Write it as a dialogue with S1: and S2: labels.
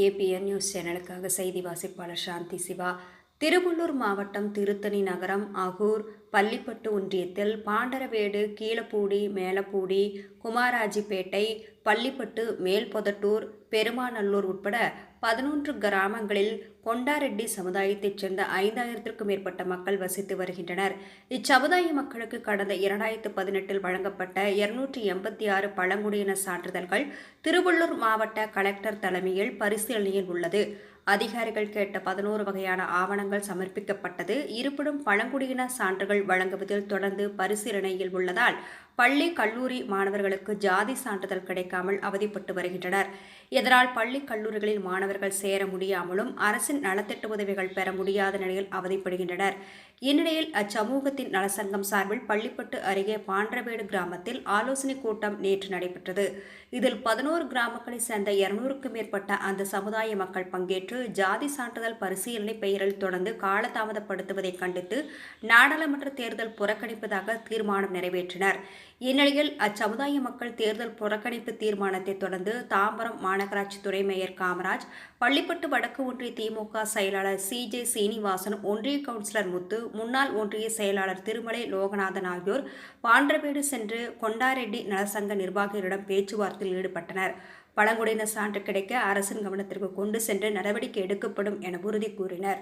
S1: ABN news சேனலுக்காக செய்தி வாசிப்பாளர் சாந்தி சிவா. திருவள்ளூர் மாவட்டம் திருத்தணி நகரம் அகூர் பள்ளிப்பட்டு ஒன்றியத்தில் பாண்டரவேடு, கீழப்பூடி, மேலப்பூடி, குமாராஜிப்பேட்டை, பள்ளிப்பட்டு, மேல்பொதட்டூர், பெருமாநல்லூர் உட்பட 11 கிராமங்களில் கொண்டாரெட்டி சமுதாயத்தைச் சேர்ந்த 5000த்திற்கும் மேற்பட்ட மக்கள் வசித்து வருகின்றனர். இச்சமுதாய மக்களுக்கு கடந்த 2018 வழங்கப்பட்ட 286 பழங்குடியின சான்றிதழ்கள் திருவள்ளூர் மாவட்ட கலெக்டர் தலைமையில் பரிசீலனையில் உள்ளது. அதிகாரிகள் கேட்ட 11 வகையான ஆவணங்கள் சமர்ப்பிக்கப்பட்டது. இருப்பினும் பழங்குடியின சான்றுகள் வழங்குவதில் தொடர்ந்து பரிசீலனையில் உள்ளதால் பள்ளி, கல்லூரி மாணவர்களுக்கு ஜாதி சான்றிதழ் கிடைக்காமல் அவதிப்பட்டு வருகின்றனர். இதனால் பள்ளி, கல்லூரிகளில் மாணவர்கள் சேர முடியாமலும் அரசின் நலத்திட்ட உதவிகள் பெற முடியாத நிலையில் அவதிப்படுகின்றனர். இந்நிலையில் அச்சமூகத்தின் நலசங்கம் சார்பில் பள்ளிப்பட்டு அருகே பாண்டரவேடு கிராமத்தில் ஆலோசனைக் கூட்டம் நேற்று நடைபெற்றது. இதில் 11 கிராமங்களைச் சேர்ந்த 200க்கும் மேற்பட்ட அந்த சமுதாய மக்கள் பங்கேற்று ஜாதி சான்றிதழ் பரிசீலனை பெயரில் தொடர்ந்து காலதாமதப்படுத்துவதை கண்டித்து நாடாளுமன்ற தேர்தல் புறக்கணிப்பதாக தீர்மானம் நிறைவேற்றினர். இந்நிலையில் அச்சமுதாய மக்கள் தேர்தல் புறக்கணிப்பு தீர்மானத்தை தொடர்ந்து தாம்பரம் மாநகராட்சி துணை மேயர் காமராஜ், பள்ளிப்பட்டு வடக்கு ஒன்றிய திமுக செயலாளர் CJ சீனிவாசன், ஒன்றிய கவுன்சிலர் முத்து, முன்னாள் ஒன்றிய செயலாளர் திருமலை லோகநாதன் ஆகியோர் பாண்டரவேடு சென்று கொண்டாரெட்டி நலசங்க நிர்வாகிகளிடம் பேச்சுவார்த்தையில் ஈடுபட்டனர். பழங்குடியின சான்று கிடைக்க அரசின் கவனத்திற்கு கொண்டு சென்று நடவடிக்கை எடுக்கப்படும் என உறுதி கூறினர்.